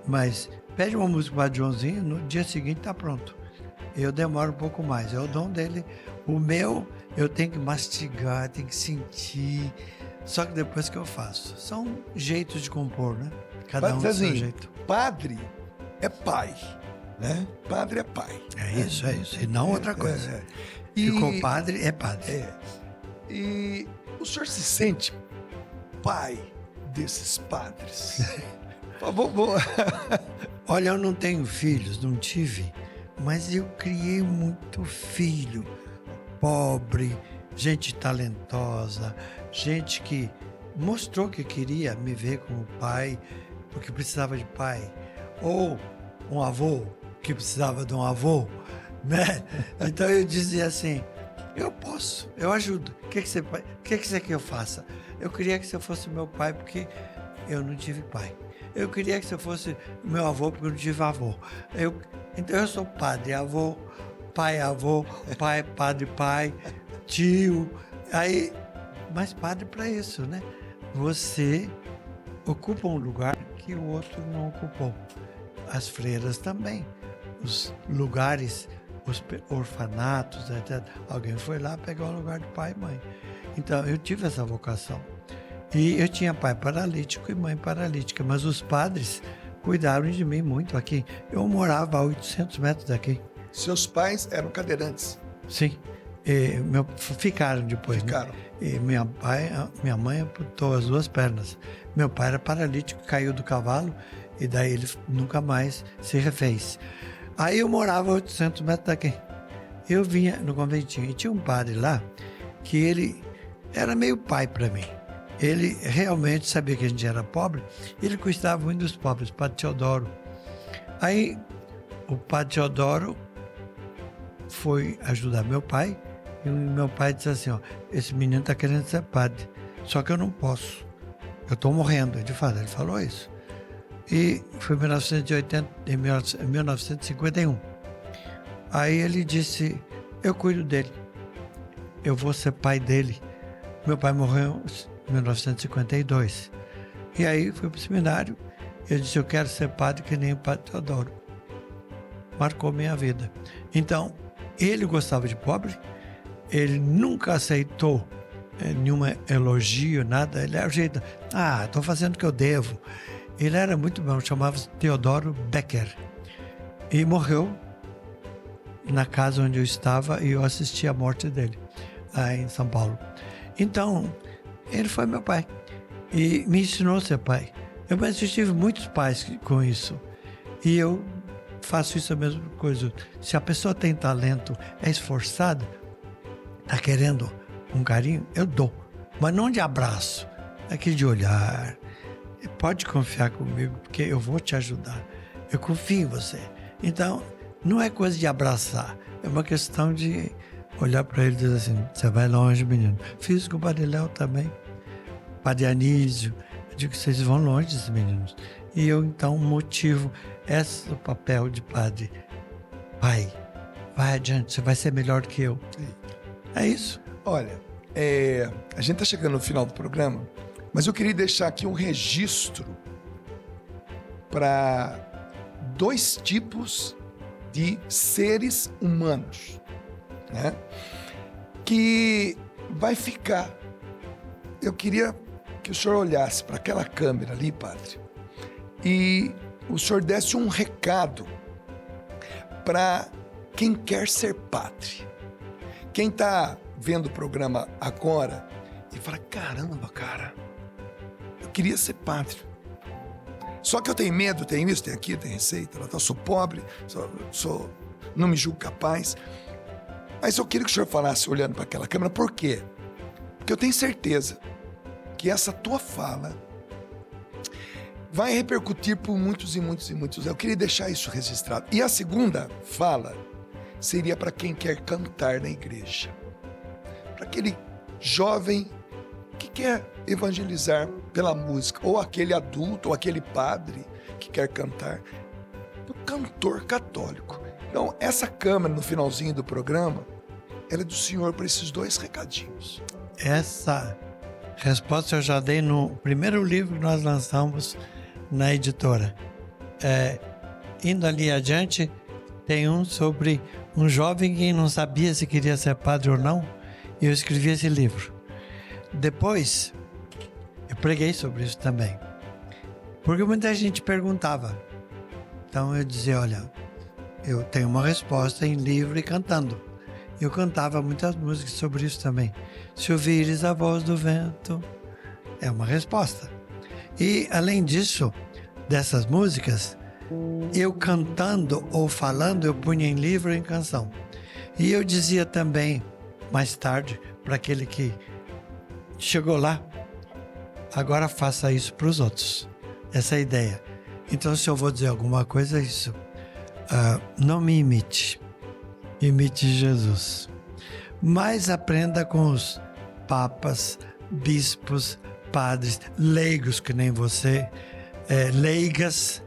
Mas pede uma música para o Joãozinho, no dia seguinte está pronto. Eu demoro um pouco mais. É o dom dele. O meu, eu tenho que mastigar, tenho que sentir. Só que depois que eu faço. São jeitos de compor, né? Cada um do seu jeito. Padre é pai, né? Padre é pai. É isso. E não outra coisa. Ficou padre, é padre. E o senhor se sente pai desses padres? Por favor. Olha, eu não tenho filhos, não tive, mas eu criei muito filho. Pobre, gente talentosa, gente que mostrou que queria me ver como pai, porque precisava de pai. Ou um avô que precisava de um avô, né? Então eu dizia assim, eu posso, eu ajudo. O que você quer que eu faça? Eu queria que você fosse meu pai porque eu não tive pai. Eu queria que você fosse meu avô porque eu não tive avô. Então eu sou padre, avô, pai, padre, pai, tio. Aí, mas padre para isso, né? Você ocupa um lugar que o outro não ocupou. As freiras também. Os lugares, os orfanatos, etc. Alguém foi lá pegar o lugar de pai e mãe. Então, eu tive essa vocação. E eu tinha pai paralítico e mãe paralítica, mas os padres cuidaram de mim muito aqui. Eu morava a 800 metros daqui. Seus pais eram cadeirantes? Sim. Ficaram depois. Ficaram. Né? E minha mãe amputou as duas pernas. Meu pai era paralítico, caiu do cavalo e daí ele nunca mais se refez. Aí eu morava a 800 metros daqui. Eu vinha no conventinho e tinha um padre lá que ele era meio pai para mim. Ele realmente sabia que a gente era pobre, ele cuidava muito dos pobres, o Padre Teodoro. Aí o Padre Teodoro foi ajudar meu pai e meu pai disse assim, esse menino está querendo ser padre, só que eu não posso, eu estou morrendo. De fato, ele falou isso. E foi em 1951. Aí ele disse, eu cuido dele, eu vou ser pai dele. Meu pai morreu em 1952. E aí fui para o seminário. Eu disse, eu quero ser padre que nem o Padre Teodoro. Marcou minha vida. Então, ele gostava de pobre. Ele nunca aceitou nenhum elogio, nada. Ele era o jeito, estou fazendo o que eu devo. Ele era muito bom, chamava-se Teodoro Becker. E morreu na casa onde eu estava e eu assisti a morte dele, lá em São Paulo. Então, ele foi meu pai e me ensinou a ser pai. Mas eu tive muitos pais com isso. E eu faço isso a mesma coisa. Se a pessoa tem talento, é esforçada, está querendo um carinho, eu dou. Mas não de abraço, aquele de olhar. Pode confiar comigo, porque eu vou te ajudar. Eu confio em você. Então, não é coisa de abraçar. É uma questão de olhar para ele e dizer assim, você vai longe, menino. Fiz com o Padre Léo também. Padre Anísio. Eu digo que vocês vão longe, esses meninos. E eu, então, motivo esse papel de padre. Vai adiante, você vai ser melhor que eu. É isso. Olha, a gente está chegando no final do programa, mas eu queria deixar aqui um registro para 2 tipos de seres humanos, né? Que vai ficar. Eu queria que o senhor olhasse para aquela câmera ali, padre, e o senhor desse um recado para quem quer ser padre. Quem está vendo o programa agora e fala, caramba, cara, eu queria ser padre. Só que eu tenho medo, tenho isso, tenho aquilo, tenho receita, eu sou pobre, não me julgo capaz. Mas eu queria que o senhor falasse, olhando para aquela câmera, por quê? Porque eu tenho certeza que essa tua fala vai repercutir por muitos e muitos e muitos. Eu queria deixar isso registrado. E a segunda fala seria para quem quer cantar na igreja. Para aquele jovem que quer evangelizar pela música, ou aquele adulto, ou aquele padre que quer cantar, o cantor católico. Então, essa câmera no finalzinho do programa, ela é do senhor para esses 2 recadinhos. Essa resposta eu já dei no primeiro livro que nós lançamos na editora. Indo ali adiante, tem um sobre um jovem que não sabia se queria ser padre ou não, e eu escrevi esse livro. Depois, eu preguei sobre isso também, porque muita gente perguntava. Então eu dizia, olha, eu tenho uma resposta em livro e cantando. Eu cantava muitas músicas sobre isso também. Se ouvires a voz do vento, é uma resposta. E além disso, dessas músicas, eu cantando ou falando, eu punha em livro ou em canção. E eu dizia também, mais tarde, para aquele que chegou lá, agora faça isso para os outros. Essa é a ideia. Então, se eu vou dizer alguma coisa, é isso. Não me imite. Imite Jesus. Mas aprenda com os papas, bispos, padres, leigos que nem você, leigas,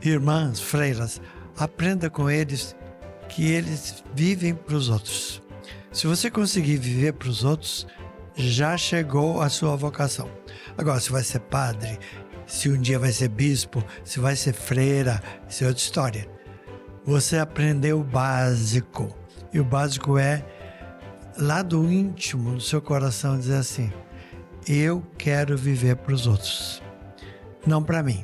irmãs, freiras. Aprenda com eles que eles vivem para os outros. Se você conseguir viver para os outros, já chegou a sua vocação. Agora, se vai ser padre, se um dia vai ser bispo, se vai ser freira, isso é outra história. Você aprendeu o básico. E o básico é, lá do íntimo, do seu coração, dizer assim: eu quero viver para os outros, não para mim.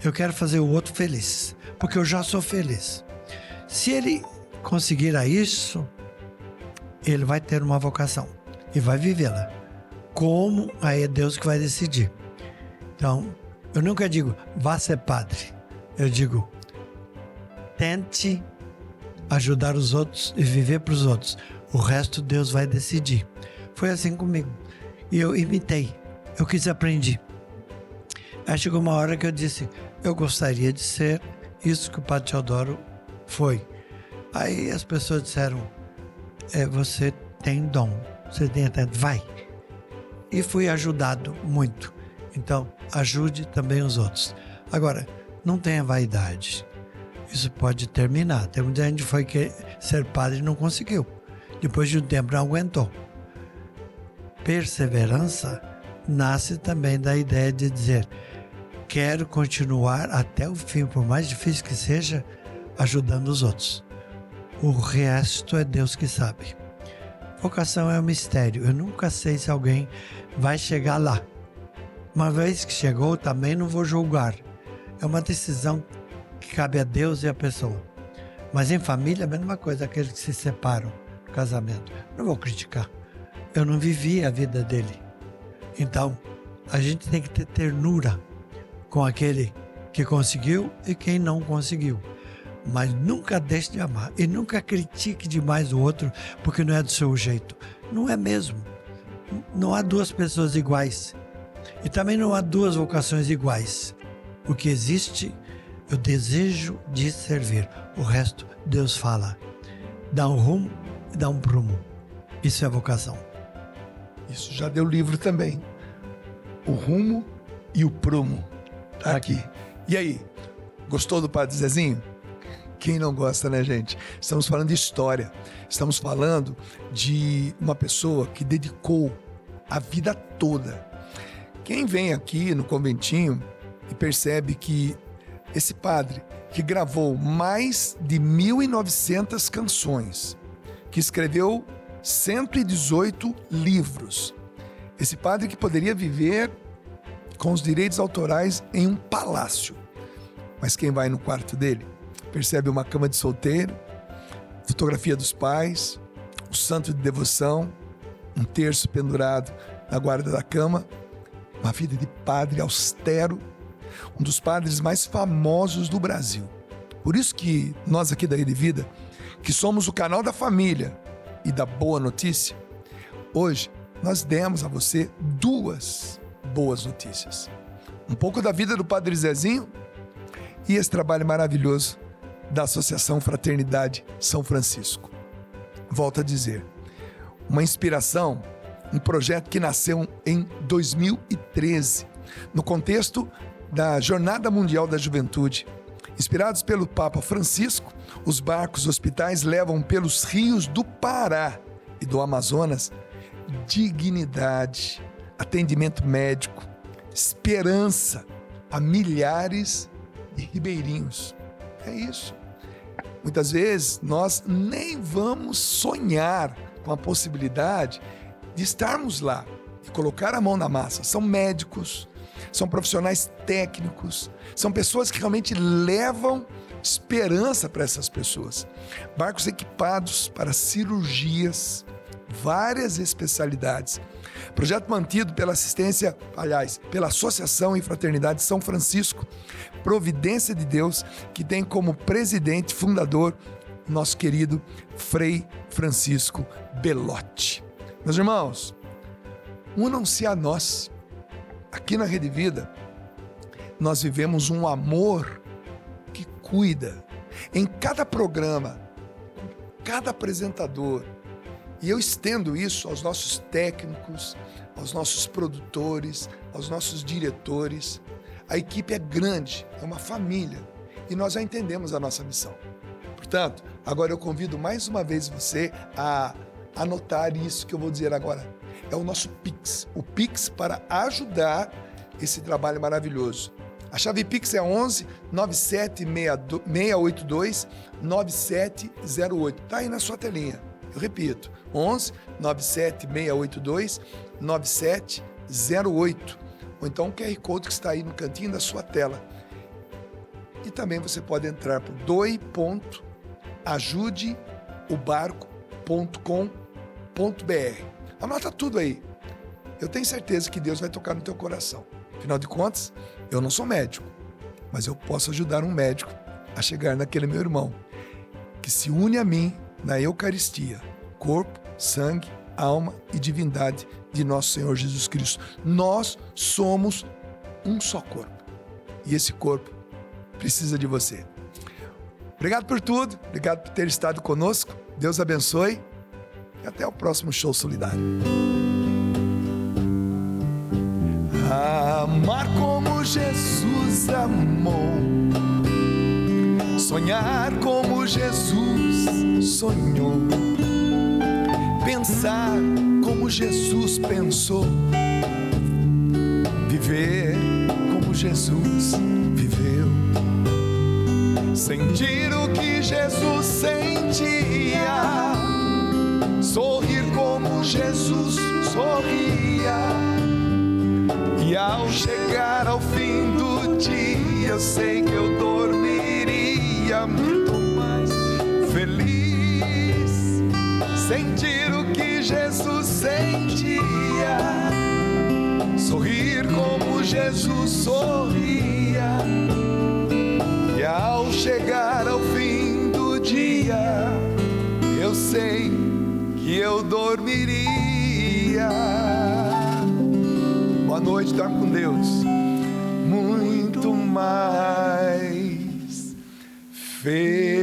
Eu quero fazer o outro feliz, porque eu já sou feliz. Se ele conseguir isso, ele vai ter uma vocação e vai vivê-la. Como? Aí é Deus que vai decidir. Então, eu nunca digo, vá ser padre. Eu digo, tente ajudar os outros e viver para os outros. O resto Deus vai decidir. Foi assim comigo. E eu imitei. Eu quis aprender. Aí chegou uma hora que eu disse, eu gostaria de ser isso que o Padre Teodoro foi. Aí as pessoas disseram, você tem dom, você tem até, vai. E fui ajudado muito. Então, ajude também os outros. Agora, não tenha vaidade. Isso pode terminar. Tem muita gente que foi ser padre e não conseguiu. Depois de um tempo não aguentou. Perseverança nasce também da ideia de dizer, quero continuar até o fim, por mais difícil que seja, ajudando os outros. O resto é Deus que sabe. Vocação é um mistério. Eu nunca sei se alguém vai chegar lá. Uma vez que chegou, também não vou julgar. É uma decisão que cabe a Deus e a pessoa. Mas em família, a mesma coisa, aqueles que se separam do casamento. Não vou criticar. Eu não vivi a vida dele. Então, a gente tem que ter ternura com aquele que conseguiu e quem não conseguiu. Mas nunca deixe de amar. E nunca critique demais o outro porque não é do seu jeito. Não é mesmo. Não há duas pessoas iguais. E também não há duas vocações iguais. O que existe é o desejo de servir. O resto, Deus fala. Dá um rumo e dá um prumo. Isso é vocação. Isso já deu livro também. O rumo e o prumo. Tá aqui. E aí, gostou do Padre Zezinho? Quem não gosta, né, gente? Estamos falando de história. Estamos falando de uma pessoa que dedicou a vida toda. Quem vem aqui no conventinho e percebe que esse padre que gravou mais de 1.900 canções, que escreveu 118 livros, esse padre que poderia viver com os direitos autorais em um palácio, mas quem vai no quarto dele percebe uma cama de solteiro, fotografia dos pais, o santo de devoção, um terço pendurado na guarda da cama, uma vida de padre austero, um dos padres mais famosos do Brasil. Por isso que nós aqui da Rede Vida, que somos o canal da família e da boa notícia, hoje nós demos a você 2 boas notícias. Um pouco da vida do Padre Zezinho e esse trabalho maravilhoso da Associação Fraternidade São Francisco. Volto a dizer, uma inspiração, um projeto que nasceu em 2013, no contexto da Jornada Mundial da Juventude. Inspirados pelo Papa Francisco, os barcos hospitais levam pelos rios do Pará e do Amazonas dignidade, atendimento médico, esperança a milhares de ribeirinhos. É isso. Muitas vezes nós nem vamos sonhar com a possibilidade de estarmos lá e colocar a mão na massa. São médicos, são profissionais técnicos, são pessoas que realmente levam esperança para essas pessoas. Barcos equipados para cirurgias, várias especialidades. Projeto mantido pela pela Associação e Fraternidade São Francisco, providência de Deus, que tem como presidente fundador nosso querido Frei Francisco Belotti. Meus irmãos, unam-se a nós. Aqui na Rede Vida, nós vivemos um amor que cuida. Em cada programa, cada apresentador, e eu estendo isso aos nossos técnicos, aos nossos produtores, aos nossos diretores. A equipe é grande, é uma família, e nós já entendemos a nossa missão. Portanto, agora eu convido mais uma vez você a anotar isso que eu vou dizer agora. É o nosso Pix, o Pix para ajudar esse trabalho maravilhoso. A chave Pix é 11 97 682 9708. Está aí na sua telinha. Eu repito, 11 97 682 9708. Ou então o QR Code que está aí no cantinho da sua tela. E também você pode entrar por doe.ajudeobarco.com.br. Anota tudo aí. Eu tenho certeza que Deus vai tocar no teu coração. Afinal de contas, eu não sou médico, mas eu posso ajudar um médico a chegar naquele meu irmão que se une a mim na Eucaristia, corpo, sangue, alma e divindade de nosso Senhor Jesus Cristo. Nós somos um só corpo. E esse corpo precisa de você. Obrigado por tudo, obrigado por ter estado conosco. Deus abençoe e até o próximo Show Solidário. Amar como Jesus amou, sonhar como Jesus sonhou, pensar como Jesus pensou, viver como Jesus viveu, sentir o que Jesus sentia, sorrir como Jesus sorria. E ao chegar ao fim do dia, eu sei que eu dormiria muito mais feliz. Sentir o que Jesus sentia, sorrir como Jesus sorria. E ao chegar ao fim do dia, eu sei que eu dormiria. Boa noite, dorme com Deus. Muito mais feliz.